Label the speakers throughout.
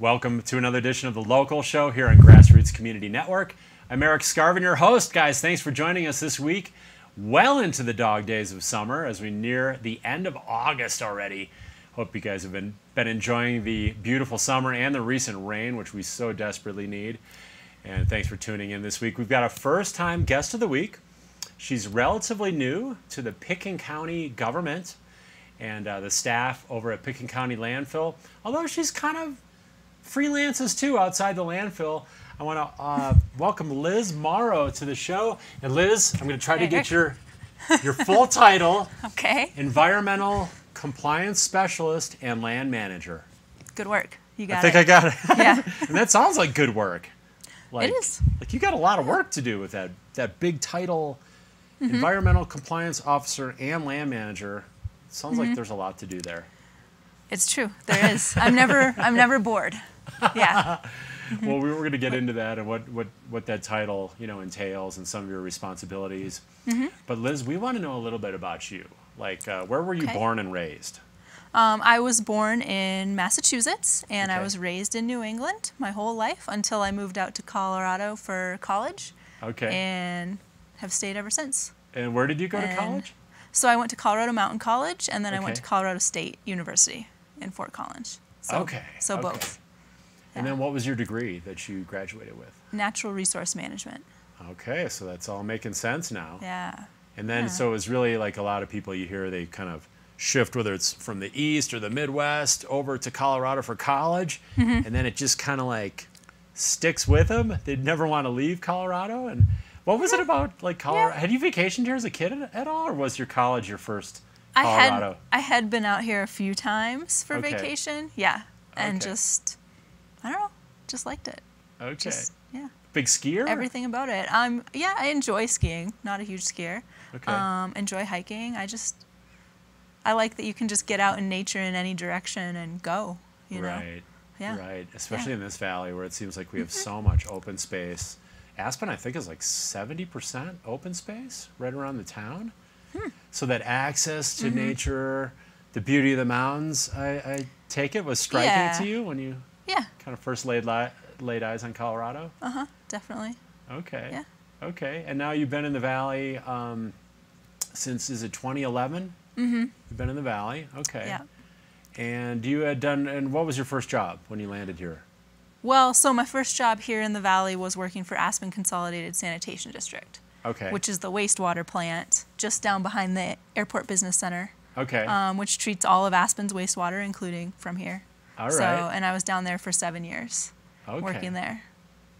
Speaker 1: Welcome to another edition of The Local Show here on Grassroots Community Network. I'm Eric Scarvin, your host. Guys, thanks for joining us this week. Well into the dog days of summer as we near the end of August already. Hope you guys have been enjoying the beautiful summer and the recent rain, which we so desperately need. And thanks for tuning in this week. We've got a first-time guest of the week. She's relatively new to the Pitkin County government and the staff over at Pitkin County Landfill. Although she's kind of freelances too outside the landfill. I want to welcome Liz Mauro to the show. And Liz, I'm going to try to get your full title.
Speaker 2: Okay.
Speaker 1: Environmental Compliance Specialist and Land Manager.
Speaker 2: Good work. You got it.
Speaker 1: I think I got it.
Speaker 2: Yeah.
Speaker 1: And that sounds like good work. Like,
Speaker 2: it is.
Speaker 1: Like you got a lot of work to do with that big title, Environmental Compliance Officer and Land Manager. It sounds like there's a lot to do there.
Speaker 2: It's true. There is. I'm never bored. Yeah.
Speaker 1: Well, we were going to get into that and what that title, entails and some of your responsibilities. But Liz, we want to know a little bit about you. Like, where were you born and raised?
Speaker 2: I was born in Massachusetts, and I
Speaker 1: Okay.
Speaker 2: was raised in New England my whole life until I moved out to Colorado for college.
Speaker 1: Okay.
Speaker 2: And have stayed ever since.
Speaker 1: And where did you go to college?
Speaker 2: So I went to Colorado Mountain College, and then I
Speaker 1: Okay.
Speaker 2: went to Colorado State University in Fort Collins. So, So both.
Speaker 1: And then what was your degree that you graduated with?
Speaker 2: Natural Resource Management.
Speaker 1: Okay, so that's all making sense now.
Speaker 2: Yeah.
Speaker 1: And then, so it was really like a lot of people you hear, they kind of shift, whether it's from the East or the Midwest, over to Colorado for college. And then it just kind of like sticks with them. They'd never want to leave Colorado. And what was it about like Colorado? Had you vacationed here as a kid at all? Or was your college your first Colorado?
Speaker 2: I had been out here a few times for
Speaker 1: Okay.
Speaker 2: vacation. Yeah. And
Speaker 1: Okay.
Speaker 2: just, I don't know, just liked it.
Speaker 1: Okay.
Speaker 2: Just, yeah.
Speaker 1: Big skier?
Speaker 2: Everything about it. Yeah, I enjoy skiing. Not a huge skier.
Speaker 1: Okay.
Speaker 2: Enjoy hiking. I like that you can just get out in nature in any direction and go, you know?
Speaker 1: Right.
Speaker 2: Yeah.
Speaker 1: Right. Especially in this valley where it seems like we have so much open space. Aspen, I think, is like 70% open space right around the town. So that access to nature, the beauty of the mountains, I take it, was striking to you when you
Speaker 2: Yeah.
Speaker 1: kind of first laid eyes on Colorado?
Speaker 2: Definitely.
Speaker 1: Okay.
Speaker 2: Yeah.
Speaker 1: Okay. And now you've been in the valley since, is it 2011? You've been in the valley. Okay.
Speaker 2: Yeah.
Speaker 1: And and what was your first job when you landed here?
Speaker 2: Well, so my first job here in the valley was working for Aspen Consolidated Sanitation District.
Speaker 1: Okay.
Speaker 2: Which is the wastewater plant just down behind the Airport Business Center.
Speaker 1: Okay.
Speaker 2: Which treats all of Aspen's wastewater, including from here.
Speaker 1: All right.
Speaker 2: So, and I was down there for 7 years,
Speaker 1: Okay.
Speaker 2: working there.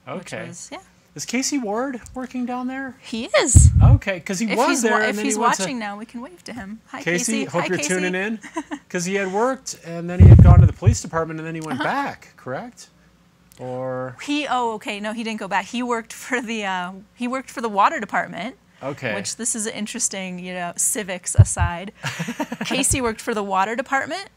Speaker 1: Okay.
Speaker 2: Which was, yeah.
Speaker 1: Is Casey Ward working down there?
Speaker 2: He is.
Speaker 1: Okay, because he was there.
Speaker 2: If
Speaker 1: and then
Speaker 2: he's
Speaker 1: he went
Speaker 2: watching now, we can wave to him. Hi,
Speaker 1: Casey,
Speaker 2: Casey.
Speaker 1: hope
Speaker 2: Hi,
Speaker 1: you're
Speaker 2: Casey.
Speaker 1: tuning in. Because he had worked, and then he had gone to the police department, and then he went back, correct? Or
Speaker 2: No, he didn't go back. He worked for the water department.
Speaker 1: okay.
Speaker 2: Which this is interesting, civics aside. Casey worked for the water department,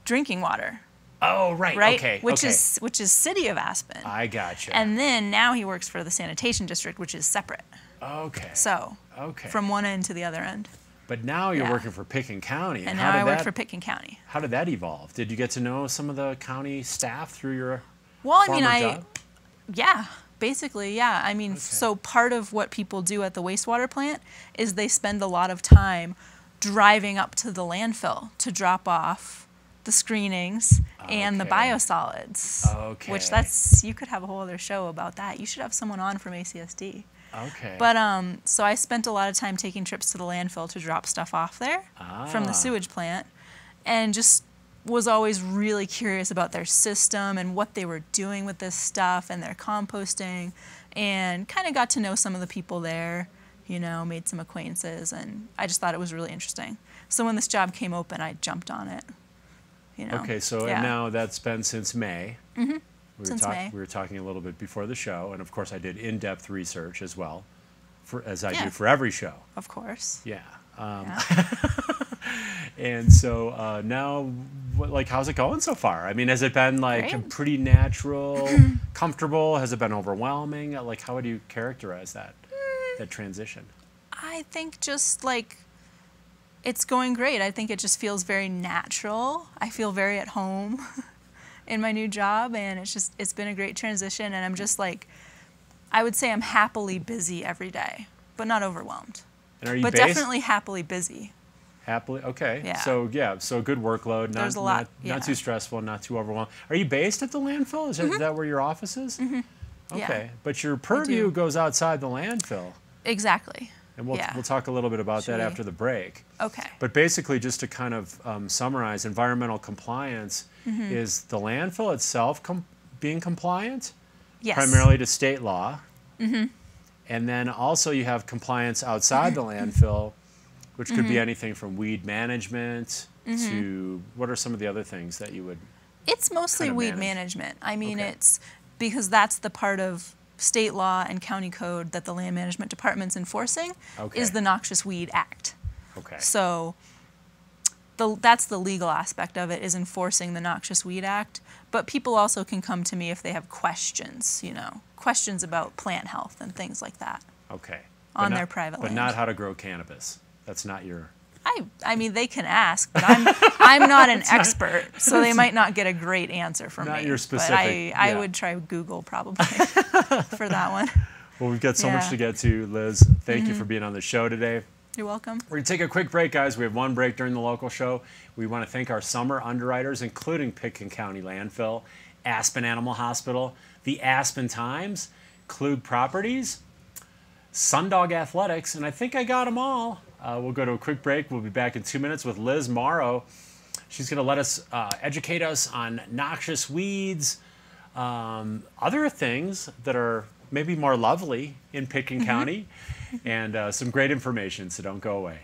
Speaker 2: drinking water.
Speaker 1: Oh, right.
Speaker 2: Right?
Speaker 1: Okay.
Speaker 2: Which
Speaker 1: okay.
Speaker 2: is City of Aspen.
Speaker 1: I gotcha.
Speaker 2: And then now he works for the sanitation district, which is separate.
Speaker 1: okay.
Speaker 2: So
Speaker 1: Okay.
Speaker 2: from one end to the other end.
Speaker 1: But now you're
Speaker 2: Yeah.
Speaker 1: working for Pitkin County.
Speaker 2: And
Speaker 1: how
Speaker 2: now I
Speaker 1: did
Speaker 2: work
Speaker 1: that-
Speaker 2: for Pitkin County.
Speaker 1: How did that evolve? Did you get to know some of the county staff through your
Speaker 2: Well,
Speaker 1: former job?
Speaker 2: Yeah, basically, yeah. I mean, so part of what people do at the wastewater plant is they spend a lot of time driving up to the landfill to drop off the screenings and the
Speaker 1: Okay.
Speaker 2: biosolids.
Speaker 1: Okay.
Speaker 2: Which you could have a whole other show about that. You should have someone on from ACSD.
Speaker 1: Okay.
Speaker 2: But so I spent a lot of time taking trips to the landfill to drop stuff off there from the sewage plant, and just was always really curious about their system and what they were doing with this stuff and their composting, and kind of got to know some of the people there, made some acquaintances, and I just thought it was really interesting. So when this job came open, I jumped on it.
Speaker 1: Okay, so and now that's been since May.
Speaker 2: Since May.
Speaker 1: We were talking a little bit before the show, and of course I did in-depth research as well, as I
Speaker 2: Yeah.
Speaker 1: do for every show.
Speaker 2: Of course.
Speaker 1: Yeah.
Speaker 2: Yeah.
Speaker 1: And so now, how's it going so far? I mean, has it been
Speaker 2: Great.
Speaker 1: pretty natural, comfortable? Has it been overwhelming? How would you characterize that transition?
Speaker 2: I think just it's going great. I think it just feels very natural. I feel very at home. in my new job, and it's been a great transition, and I'm just like, I would say I'm happily busy every day, but not overwhelmed.
Speaker 1: And are you
Speaker 2: but
Speaker 1: based?
Speaker 2: definitely happily busy.
Speaker 1: Happily, okay.
Speaker 2: Yeah.
Speaker 1: So a good workload.
Speaker 2: There's a lot.
Speaker 1: Not too stressful, not too overwhelmed. Are you based at the landfill? Is that where your office is?
Speaker 2: Mm-hmm.
Speaker 1: Okay,
Speaker 2: Yeah.
Speaker 1: but your purview goes outside the landfill.
Speaker 2: Exactly.
Speaker 1: And we'll talk a little bit about that after the break.
Speaker 2: Okay.
Speaker 1: But basically, just to kind of summarize, environmental compliance is the landfill itself being compliant,
Speaker 2: Yes.
Speaker 1: primarily to state law. And then also you have compliance outside the landfill, which could be anything from weed management to what are some of the other things that you would
Speaker 2: It's mostly
Speaker 1: kind of
Speaker 2: weed
Speaker 1: manage?
Speaker 2: management. I mean,
Speaker 1: Okay.
Speaker 2: it's because that's the part of state law and county code that the land management department's enforcing is the Noxious Weed Act.
Speaker 1: Okay.
Speaker 2: So that's the legal aspect of it, is enforcing the Noxious Weed Act. But people also can come to me if they have questions, questions about plant health and things like that.
Speaker 1: Okay.
Speaker 2: On their private land.
Speaker 1: But not how to grow cannabis. That's not your...
Speaker 2: I mean, they can ask, but I'm not an expert, so they might not get a great answer from me.
Speaker 1: Not your specific,
Speaker 2: But I would try Google probably for that one.
Speaker 1: Well, we've got so much
Speaker 2: Yeah.
Speaker 1: to get to, Liz. Thank you for being on the show today.
Speaker 2: You're welcome.
Speaker 1: We're going to take a quick break, guys. We have one break during the local show. We want to thank our summer underwriters, including Pitkin County Landfill, Aspen Animal Hospital, the Aspen Times, Klug Properties, Sundog Athletics, and I think I got them all. We'll go to a quick break. We'll be back in 2 minutes with Liz Mauro. She's going to let us educate us on noxious weeds, other things that are maybe more lovely in Pitkin County, and some great information, so don't go away.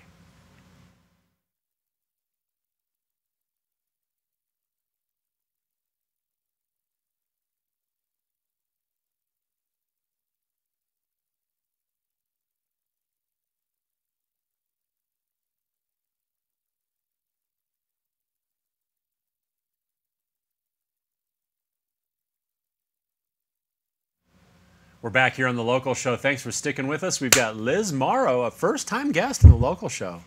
Speaker 1: We're back here on the local show. Thanks for sticking with us. We've got Liz Mauro, a first-time guest in the local show.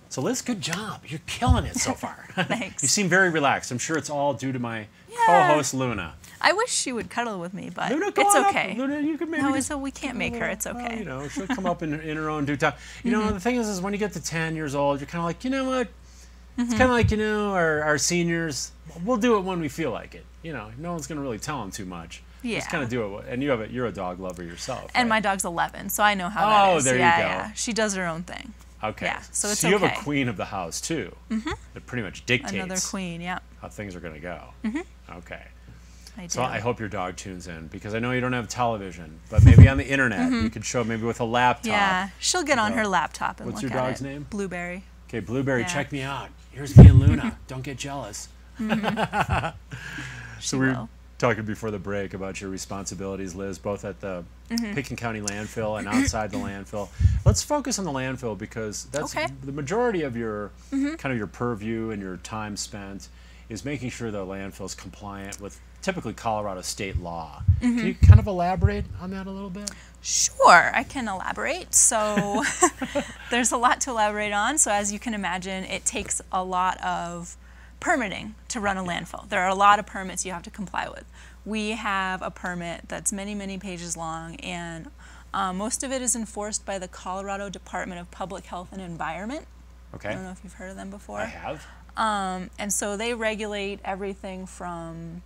Speaker 1: So Liz, good job. You're killing it so far.
Speaker 2: Thanks.
Speaker 1: You seem very relaxed. I'm sure it's all due to my co-host, Luna.
Speaker 2: I wish she would cuddle with me, but
Speaker 1: Luna, go
Speaker 2: it's
Speaker 1: on
Speaker 2: okay.
Speaker 1: Up. Luna, you can maybe
Speaker 2: No, we can't make her. It's okay.
Speaker 1: Well, she'll come up in her own due time. You know, the thing is when you get to 10 years old, you're kind of like, you know what? It's kind of like, our seniors, we'll do it when we feel like it. No one's going to really tell them too much.
Speaker 2: Yeah.
Speaker 1: Just kind of do it. And you're a dog lover yourself.
Speaker 2: And
Speaker 1: right?
Speaker 2: my dog's 11, so I know how that is.
Speaker 1: Oh, there you go.
Speaker 2: Yeah. She does her own thing.
Speaker 1: Okay.
Speaker 2: Yeah, so it's
Speaker 1: so you
Speaker 2: okay.
Speaker 1: have a queen of the house, too. That pretty much dictates
Speaker 2: Another queen, yeah.
Speaker 1: how things are going to go. Okay.
Speaker 2: I do.
Speaker 1: So I hope your dog tunes in, because I know you don't have television, but maybe on the internet you could show, maybe with a laptop.
Speaker 2: Yeah, she'll get on her laptop and
Speaker 1: What's
Speaker 2: look
Speaker 1: your
Speaker 2: at
Speaker 1: dog's
Speaker 2: it.
Speaker 1: name?
Speaker 2: Blueberry.
Speaker 1: Okay, Blueberry,
Speaker 2: Yeah.
Speaker 1: check me out. Here's me and Luna. Don't get jealous. So we were
Speaker 2: will.
Speaker 1: talking before the break about your responsibilities, Liz, both at the Pitkin County landfill and outside the landfill. Let's focus on the landfill, because that's
Speaker 2: Okay.
Speaker 1: the majority of your kind of your purview and your time spent is making sure the landfill is compliant with typically Colorado state law. Can you kind of elaborate on that a little bit?
Speaker 2: Sure, I can elaborate. So there's a lot to elaborate on. So as you can imagine, it takes a lot of permitting to run a landfill. There are a lot of permits you have to comply with. We have a permit that's many, many pages long, and most of it is enforced by the Colorado Department of Public Health and Environment.
Speaker 1: Okay.
Speaker 2: I don't know if you've heard of them before.
Speaker 1: I have.
Speaker 2: And so they regulate everything from,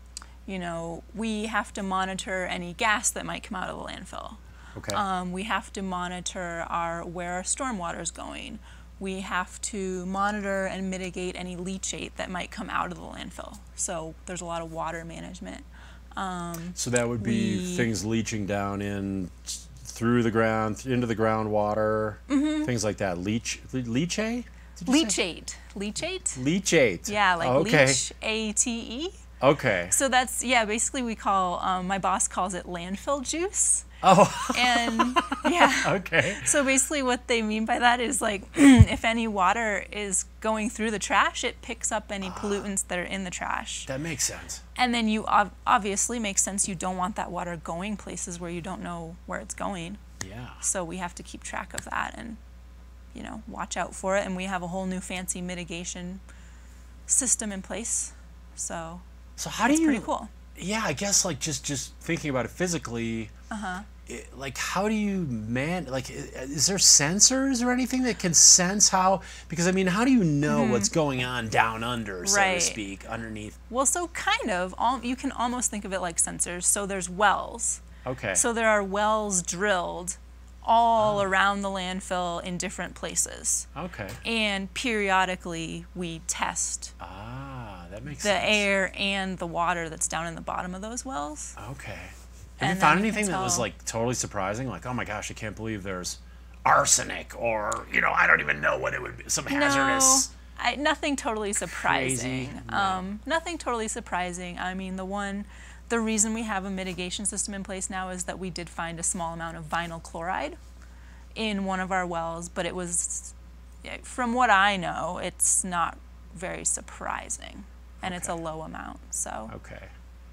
Speaker 2: we have to monitor any gas that might come out of the landfill.
Speaker 1: Okay.
Speaker 2: We have to monitor where our stormwater is going. We have to monitor and mitigate any leachate that might come out of the landfill. So there's a lot of water management.
Speaker 1: So that would be things leaching down in through the ground, into the groundwater, things like that. Leachate?
Speaker 2: Leachate. Leachate?
Speaker 1: Leachate.
Speaker 2: Yeah, like
Speaker 1: okay.
Speaker 2: leach, A-T-E.
Speaker 1: Okay.
Speaker 2: So that's, basically we call, my boss calls it landfill juice.
Speaker 1: Oh.
Speaker 2: And yeah.
Speaker 1: Okay.
Speaker 2: So basically what they mean by that is like if any water is going through the trash, it picks up any pollutants that are in the trash.
Speaker 1: That makes sense.
Speaker 2: And then you obviously makes sense, you don't want that water going places where you don't know where it's going.
Speaker 1: Yeah.
Speaker 2: So we have to keep track of that and, watch out for it. And we have a whole new fancy mitigation system in place. So
Speaker 1: So how do you?
Speaker 2: Pretty cool.
Speaker 1: Yeah, I guess like just thinking about it physically. Like how do you is there sensors or anything that can sense how, because I mean, how do you know what's going on down under, so to speak, underneath?
Speaker 2: Well, so kind of you can almost think of it like sensors. So there's wells.
Speaker 1: Okay.
Speaker 2: So there are wells drilled all around the landfill in different places.
Speaker 1: Okay.
Speaker 2: And periodically we test
Speaker 1: that makes
Speaker 2: the
Speaker 1: sense.
Speaker 2: air and the water that's down in the bottom of those wells.
Speaker 1: Okay. Have you found anything that was like totally surprising? Like, oh my gosh, I can't believe there's arsenic, or I don't even know what it would be. Some hazardous.
Speaker 2: No, nothing totally surprising.
Speaker 1: Crazy. No.
Speaker 2: Nothing totally surprising. I mean, the reason we have a mitigation system in place now is that we did find a small amount of vinyl chloride in one of our wells, but it was, from what I know, it's not very surprising, and it's a low amount. So.
Speaker 1: Okay.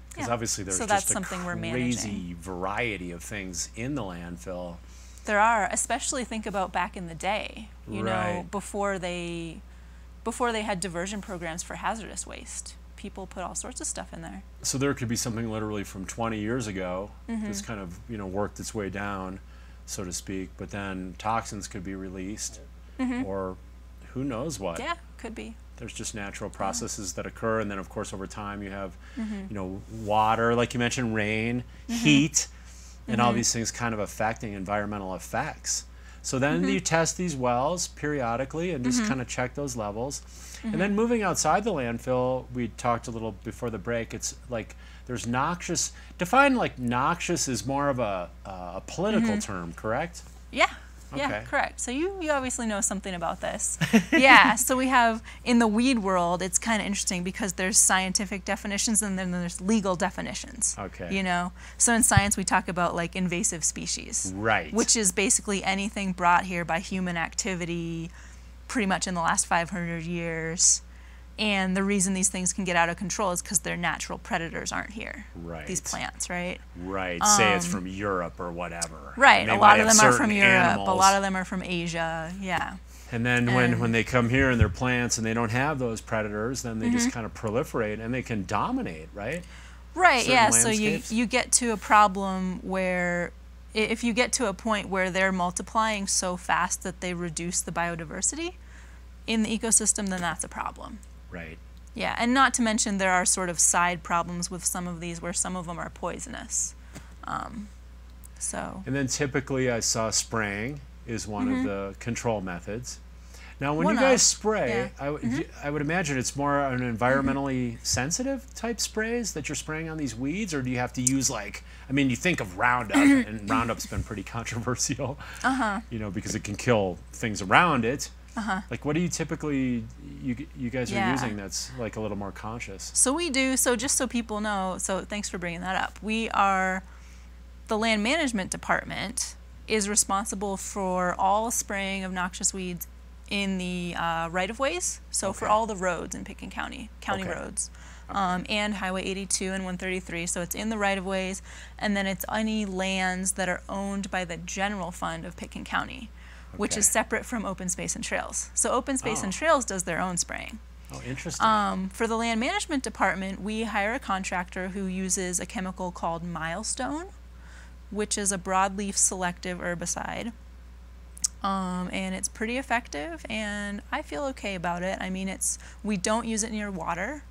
Speaker 1: Because obviously there's
Speaker 2: that's
Speaker 1: just
Speaker 2: something we're
Speaker 1: crazy
Speaker 2: managing.
Speaker 1: Variety of things in the landfill.
Speaker 2: There are, especially think about back in the day, you know,
Speaker 1: Right.
Speaker 2: before they had diversion programs for hazardous waste. People put all sorts of stuff in there.
Speaker 1: So there could be something literally from 20 years ago that's kind of, worked its way down, so to speak, but then toxins could be released, or who knows what.
Speaker 2: Yeah, could be.
Speaker 1: There's just natural processes that occur, and then of course over time you have, water, like you mentioned, rain, heat, and all these things kind of affecting environmental effects. So then you test these wells periodically and just kind of check those levels. And then moving outside the landfill, we talked a little before the break, it's like there's noxious. Define like noxious is more of a political term, correct?
Speaker 2: Yeah.
Speaker 1: Okay.
Speaker 2: Yeah, correct. So you obviously know something about this. Yeah, so we have, in the weed world, it's kind of interesting because there's scientific definitions and then there's legal definitions.
Speaker 1: Okay.
Speaker 2: So in science we talk about like invasive species.
Speaker 1: Right.
Speaker 2: Which is basically anything brought here by human activity pretty much in the last 500 years. And the reason these things can get out of control is because their natural predators aren't here.
Speaker 1: Right.
Speaker 2: These plants, right?
Speaker 1: Right. Say it's from Europe or whatever.
Speaker 2: Right.
Speaker 1: They
Speaker 2: A lot
Speaker 1: might
Speaker 2: of
Speaker 1: have
Speaker 2: them are
Speaker 1: certain
Speaker 2: from Europe.
Speaker 1: animals.
Speaker 2: A lot of them are from Asia. Yeah.
Speaker 1: And then when they come here and they're plants and they don't have those predators, then they just kind of proliferate and they can dominate, right?
Speaker 2: Right.
Speaker 1: Certain
Speaker 2: Yeah. So
Speaker 1: landscapes.
Speaker 2: you get to a problem where if you get to a point where they're multiplying so fast that they reduce the biodiversity in the ecosystem, then that's a problem.
Speaker 1: Right.
Speaker 2: Yeah, and not to mention there are sort of side problems with some of these where some of them are poisonous. So.
Speaker 1: And then typically I saw spraying is one of the control methods. Now when you guys spray, I would imagine it's more an environmentally sensitive type sprays that you're spraying on these weeds, or do you have to use you think of Roundup, and Roundup's been pretty controversial, because it can kill things around it. Like what do you typically, you guys are using that's like a little more conscious?
Speaker 2: So we do, so just so people know, so thanks for bringing that up. The land management department is responsible for all spraying of noxious weeds in the right-of-ways, so for all the roads in Pitkin County, roads, and Highway 82 and 133, so it's in the right-of-ways, and then it's any lands that are owned by the general fund of Pitkin County. Which is separate from open space and trails. So open space and trails does their own spraying.
Speaker 1: Oh, interesting.
Speaker 2: For the land management department, we hire a contractor who uses a chemical called Milestone, which is a broadleaf selective herbicide. And it's pretty effective, and I feel okay about it. I mean, we don't use it near water.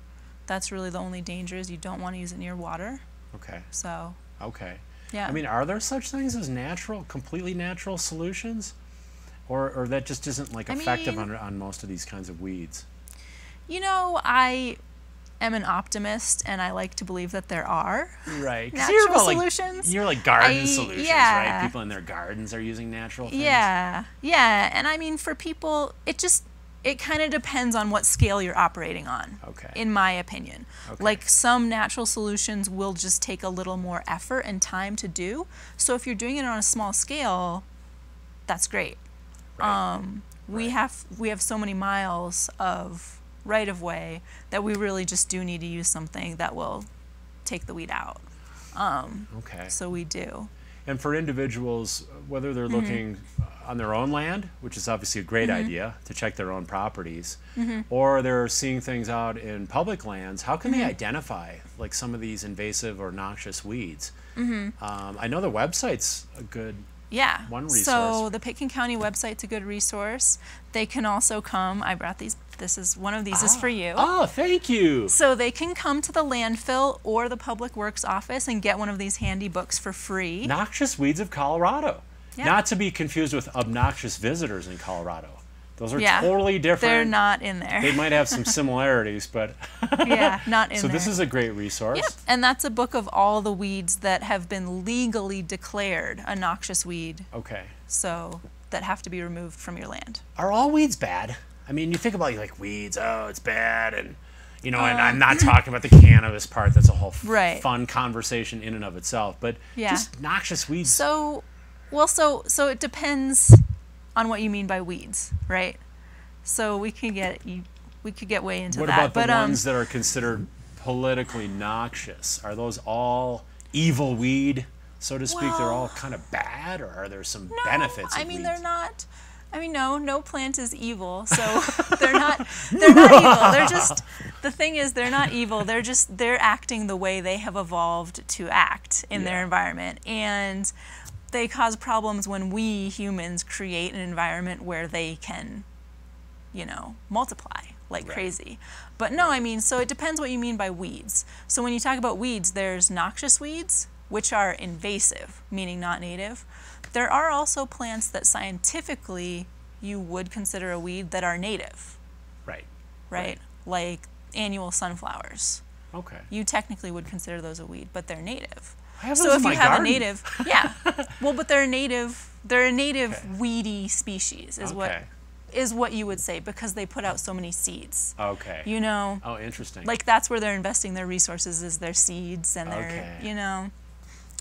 Speaker 2: That's really the only danger, is you don't want to use it near water.
Speaker 1: Okay.
Speaker 2: So.
Speaker 1: Okay.
Speaker 2: Yeah.
Speaker 1: I mean, are there such things as completely natural solutions? Or that just isn't effective on most of these kinds of weeds?
Speaker 2: I am an optimist, and I like to believe that there are
Speaker 1: natural
Speaker 2: solutions.
Speaker 1: You're like garden solutions, right? People in their gardens are using natural things.
Speaker 2: Yeah, and I mean, for people, it kind of depends on what scale you're operating on, in my opinion. Like some natural solutions will just take a little more effort and time to do. So if you're doing it on a small scale, that's great. We have so many miles of right-of-way that we really just do need to use something that will take the weed out. So we do.
Speaker 1: And for individuals, whether they're looking on their own land, which is obviously a great idea to check their own properties, or they're seeing things out in public lands, how can they identify like some of these invasive or noxious weeds? I know the website's a good one resource.
Speaker 2: So the Pitkin County website's a good resource. They can also come, I brought these, one of these is for you.
Speaker 1: Oh, thank you.
Speaker 2: So they can come to the landfill or the Public Works office and get one of these handy books for free.
Speaker 1: Noxious Weeds of Colorado.
Speaker 2: Yeah.
Speaker 1: Not to be confused with Obnoxious Visitors in Colorado. Those are totally different.
Speaker 2: They're not in there.
Speaker 1: They might have some similarities, but
Speaker 2: yeah, not in there.
Speaker 1: So this is a great resource.
Speaker 2: Yep, and that's a book of all the weeds that have been legally declared a noxious weed.
Speaker 1: Okay.
Speaker 2: So that have to be removed from your land.
Speaker 1: Are all weeds bad? I mean, you think about like weeds, oh, it's bad, and you know, and I'm not talking about the cannabis part. That's a whole fun conversation in and of itself. But just noxious weeds.
Speaker 2: So, well, so it depends on what you mean by weeds, right? So we could get way into that.
Speaker 1: What about the ones that are considered politically noxious? Are those all evil weed, so to speak?
Speaker 2: Well,
Speaker 1: they're all kind of bad, or are there some benefits of
Speaker 2: I mean,
Speaker 1: weeds?
Speaker 2: they're not. I mean, no plant is evil, so they're not evil. They're just, the thing is, they're not evil. They're acting the way they have evolved to act in their environment, and they cause problems when we humans create an environment where they can, you know, multiply like crazy. But no, I mean, so it depends what you mean by weeds. So when you talk about weeds, there's noxious weeds, which are invasive, meaning not native. There are also plants that scientifically you would consider a weed that are native. Right? Like annual sunflowers.
Speaker 1: Okay.
Speaker 2: You technically would consider those a weed, but they're native.
Speaker 1: I have
Speaker 2: So
Speaker 1: those
Speaker 2: if
Speaker 1: in
Speaker 2: you
Speaker 1: my
Speaker 2: have
Speaker 1: garden.
Speaker 2: a native, well, but they're a native weedy species is what you would say, because they put out so many seeds.
Speaker 1: Okay.
Speaker 2: You know.
Speaker 1: Oh, interesting.
Speaker 2: Like that's where they're investing their resources, is their seeds and their, you know.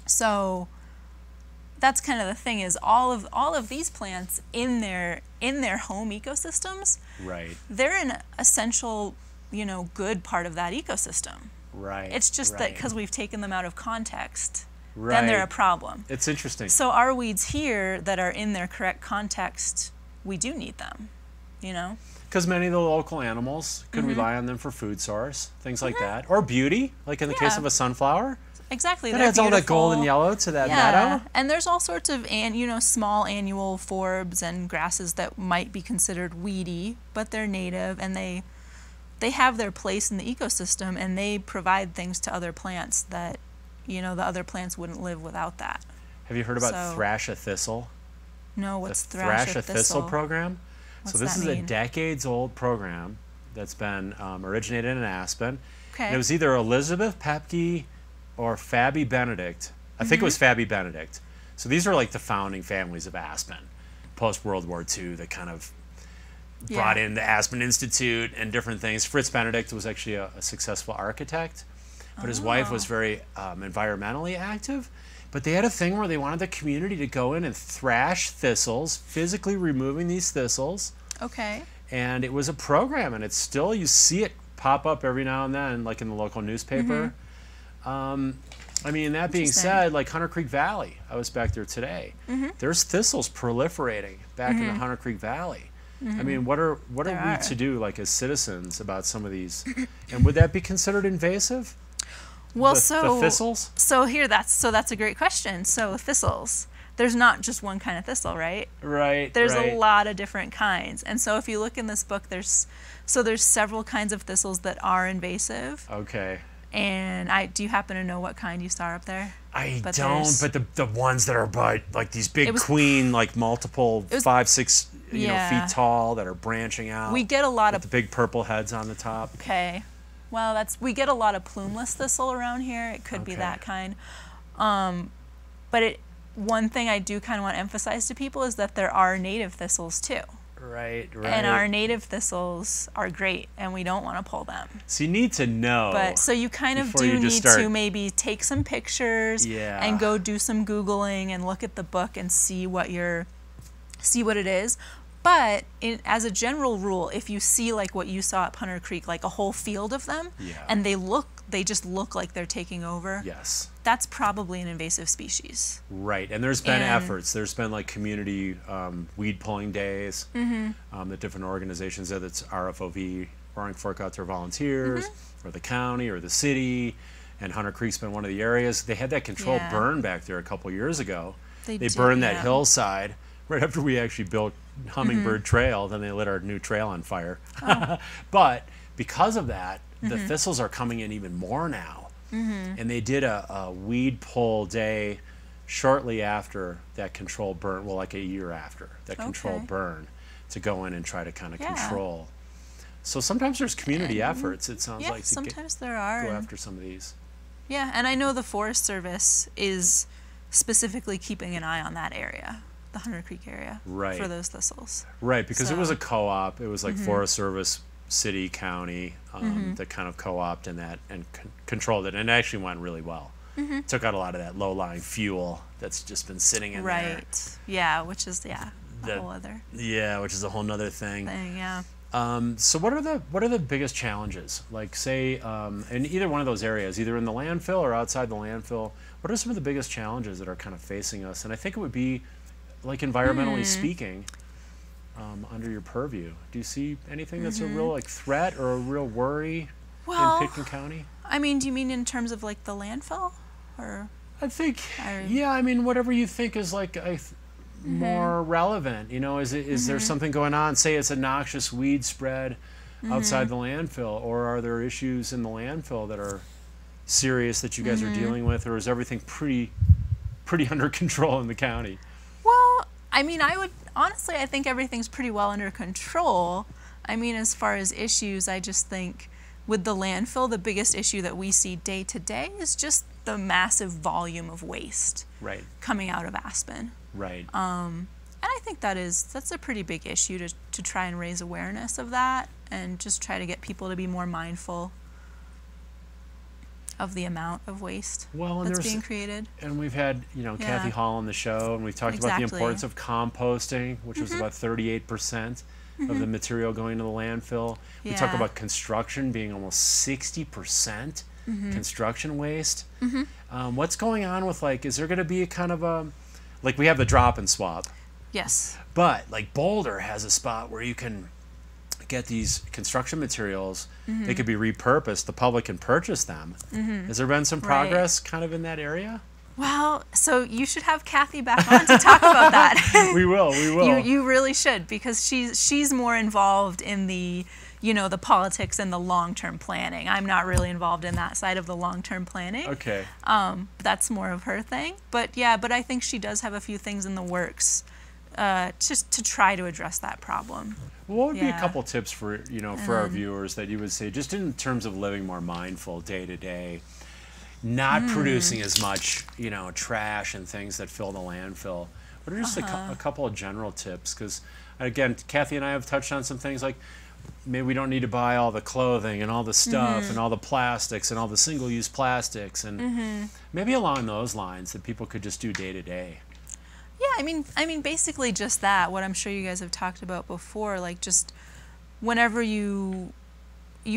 Speaker 2: So that's kind of the thing, is all of these plants in their home ecosystems.
Speaker 1: Right.
Speaker 2: They're an essential, you know, good part of that ecosystem.
Speaker 1: Right.
Speaker 2: It's just that because we've taken them out of context,
Speaker 1: right.
Speaker 2: then they're a problem.
Speaker 1: It's interesting.
Speaker 2: So our weeds here that are in their correct context, we do need them, you know?
Speaker 1: Because many of the local animals can rely on them for food source, things like that. Or beauty, like in the case of a sunflower.
Speaker 2: Exactly.
Speaker 1: That adds all that gold and yellow to that meadow.
Speaker 2: And there's all sorts of, small annual forbs and grasses that might be considered weedy, but they're native, and they have their place in the ecosystem, and they provide things to other plants that, you know, the other plants wouldn't live without that.
Speaker 1: Have you heard about Thrash a Thistle?
Speaker 2: No, what's
Speaker 1: the
Speaker 2: Thrash
Speaker 1: a Thistle program?
Speaker 2: What's
Speaker 1: so this
Speaker 2: that
Speaker 1: is
Speaker 2: mean?
Speaker 1: a decades-old program that's been originated in Aspen.
Speaker 2: Okay.
Speaker 1: And it was either Elizabeth Pepke or Fabi Benedict. I think it was Fabi Benedict. So these are like the founding families of Aspen, post-World War II, that kind of brought in the Aspen Institute and different things. Fritz Benedict was actually a successful architect, but his wife was very environmentally active. But they had a thing where they wanted the community to go in and thrash thistles, physically removing these thistles.
Speaker 2: Okay.
Speaker 1: And it was a program, and it's still, you see it pop up every now and then, like in the local newspaper. I mean, that being said, like Hunter Creek Valley, I was back there today. There's thistles proliferating back in the Hunter Creek Valley. I mean, what are we to do, like as citizens, about some of these? And would that be considered invasive?
Speaker 2: Well,
Speaker 1: the thistles.
Speaker 2: So that's a great question. So thistles. There's not just one kind of thistle, right?
Speaker 1: Right.
Speaker 2: There's a lot of different kinds, and so if you look in this book, there's several kinds of thistles that are invasive.
Speaker 1: Okay.
Speaker 2: And do you happen to know what kind you saw up there?
Speaker 1: I don't, but the ones that are like these big queen, like multiple 5-6 feet tall, that are branching out.
Speaker 2: We get a lot of
Speaker 1: the big purple heads on the top.
Speaker 2: Okay, well we get a lot of plumeless thistle around here. It could be that kind, but one thing I do kind of want to emphasize to people is that there are native thistles too.
Speaker 1: Right.
Speaker 2: And our native thistles are great, and we don't want to pull them.
Speaker 1: So you need to know.
Speaker 2: But so you kind of do need to maybe take some pictures and go do some Googling and look at the book and see what it is. But as a general rule, if you see like what you saw at Hunter Creek, like a whole field of them, and they look they just look like they're taking over.
Speaker 1: Yes.
Speaker 2: That's probably an invasive species.
Speaker 1: Right, and there's been efforts. There's been like community weed pulling days that different organizations, whether it's RFOV, Roaring Fork Outdoor Volunteers, or the county, or the city, and Hunter Creek's been one of the areas. They had that controlled burn back there a couple years ago. They burned that hillside right after we actually built Hummingbird Trail. Then they lit our new trail on fire. But because of that, the thistles are coming in even more now. And they did a weed pull day shortly after that controlled burn, well, like a year after that controlled burn, to go in and try to kind of control. So sometimes there's community efforts, it sounds like, to
Speaker 2: sometimes there are.
Speaker 1: Go after some of these.
Speaker 2: Yeah, and I know the Forest Service is specifically keeping an eye on that area, the Hunter Creek area, for those thistles.
Speaker 1: Right, because it was a co-op. It was like Forest Service, city, county, that kind of co-opted that and controlled it, and it actually went really well. Took out a lot of that low-lying fuel that's just been sitting in there.
Speaker 2: Right, yeah, which is, a whole other.
Speaker 1: Yeah, which is a whole nother thing.
Speaker 2: Yeah.
Speaker 1: So what are the biggest challenges? Like, say, in either one of those areas, either in the landfill or outside the landfill, what are some of the biggest challenges that are kind of facing us? And I think it would be, like, environmentally speaking, under your purview. Do you see anything that's a real, like, threat or a real worry in Pitkin County?
Speaker 2: I mean, do you mean in terms of, like, the landfill? Or
Speaker 1: I think, yeah, I mean, whatever you think is, like, more relevant, you know, is there something going on? Say it's a noxious weed spread outside the landfill, or are there issues in the landfill that are serious that you guys are dealing with, or is everything pretty under control in the county?
Speaker 2: Well, I mean, honestly, I think everything's pretty well under control. I mean, as far as issues, I just think with the landfill, the biggest issue that we see day to day is just the massive volume of waste coming out of Aspen.
Speaker 1: Right.
Speaker 2: And I think that's a pretty big issue to try and raise awareness of that and just try to get people to be more mindful of the amount of waste that's being created.
Speaker 1: And we've had, Kathy Hall on the show, and we've talked about the importance of composting, which was about 38% of the material going to the landfill. We talk about construction being almost 60% construction waste. What's going on with, like, is there going to be a kind of a, like, we have the drop and swap.
Speaker 2: Yes.
Speaker 1: But, like, Boulder has a spot where you can get these construction materials. They could be repurposed. The public can purchase them. Has there been some progress kind of in that area?
Speaker 2: Well, so you should have Kathy back on to talk about that.
Speaker 1: We will.
Speaker 2: You really should, because she's more involved in the, the politics and the long-term planning. I'm not really involved in that side of the long-term planning.
Speaker 1: Okay.
Speaker 2: That's more of her thing. But I think she does have a few things in the works just to try to address that problem.
Speaker 1: Well, what would be a couple tips for, for our viewers that you would say, just in terms of living more mindful day to day, not producing as much, trash and things that fill the landfill? What are just a couple of general tips? Because, again, Kathy and I have touched on some things like maybe we don't need to buy all the clothing and all the stuff and all the plastics and all the single-use plastics, and maybe along those lines that people could just do day to day.
Speaker 2: Yeah, I mean, basically just that. What I'm sure you guys have talked about before, like just whenever you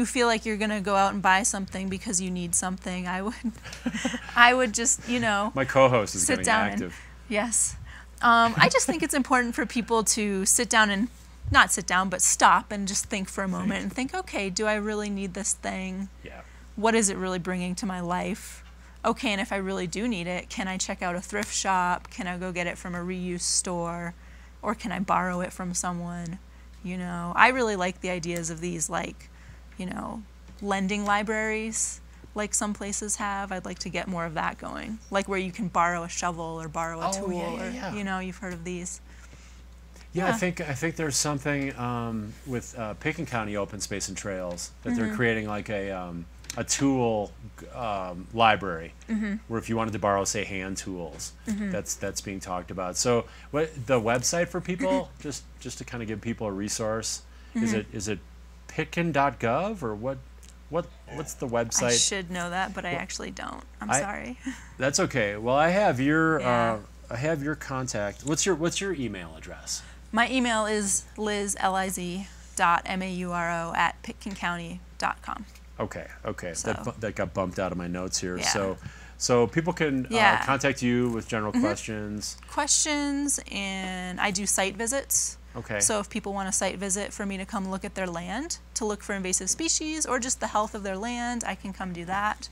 Speaker 2: feel like you're gonna go out and buy something because you need something, I would just
Speaker 1: My co-host is
Speaker 2: sit
Speaker 1: getting
Speaker 2: down
Speaker 1: active.
Speaker 2: Yes, I just think it's important for people to sit down and not sit down, but stop and just think for a moment and think, okay, do I really need this thing?
Speaker 1: Yeah.
Speaker 2: What is it really bringing to my life? Okay, and if I really do need it, can I check out a thrift shop? Can I go get it from a reuse store? Or can I borrow it from someone? I really like the ideas of these, like, lending libraries, like some places have. I'd like to get more of that going, like where you can borrow a shovel or borrow a tool, or you've heard of these.
Speaker 1: Yeah, I think there's something with Pitkin County Open Space and Trails that they're creating, like a tool library where if you wanted to borrow, say, hand tools, that's being talked about. So what the website for people, just to kind of give people a resource, is it pitkin.gov or what's the website?
Speaker 2: I should know that, but I actually don't. I'm sorry. That's
Speaker 1: okay. Well, I have your contact. What's your email address?
Speaker 2: My email is liz.mauro@pitkincounty.com.
Speaker 1: Okay.
Speaker 2: So-
Speaker 1: That got bumped out of my notes here.
Speaker 2: Yeah.
Speaker 1: So people can
Speaker 2: Yeah.
Speaker 1: contact you with general questions.
Speaker 2: Questions, and I do site visits.
Speaker 1: Okay.
Speaker 2: So if people want a site visit for me to come look at their land, to look for invasive species or just the health of their land, I can come do that.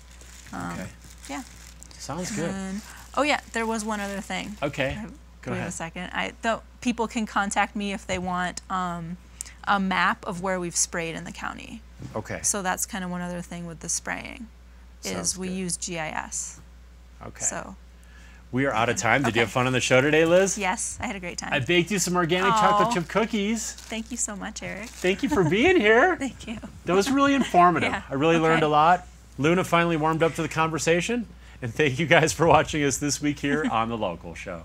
Speaker 1: Okay.
Speaker 2: Yeah.
Speaker 1: Sounds good.
Speaker 2: And, oh yeah, there was one other thing.
Speaker 1: Okay. Go
Speaker 2: Wait
Speaker 1: ahead.
Speaker 2: a second. People can contact me if they want a map of where we've sprayed in the county.
Speaker 1: Okay.
Speaker 2: So that's kind of one other thing with the spraying,
Speaker 1: Sounds
Speaker 2: is we
Speaker 1: good.
Speaker 2: use GIS.
Speaker 1: Okay.
Speaker 2: So
Speaker 1: We are out of time. Did you
Speaker 2: Okay.
Speaker 1: have fun on the show today, Liz?
Speaker 2: yes, I had a great time.
Speaker 1: I baked you some organic
Speaker 2: Aw.
Speaker 1: chocolate chip cookies.
Speaker 2: Thank you so much, Eric.
Speaker 1: Thank you for being here.
Speaker 2: Thank you.
Speaker 1: That was really informative.
Speaker 2: Yeah.
Speaker 1: I really learned a
Speaker 2: Okay.
Speaker 1: lot. Luna finally warmed up to the conversation. And thank you guys for watching us this week here on The Local Show.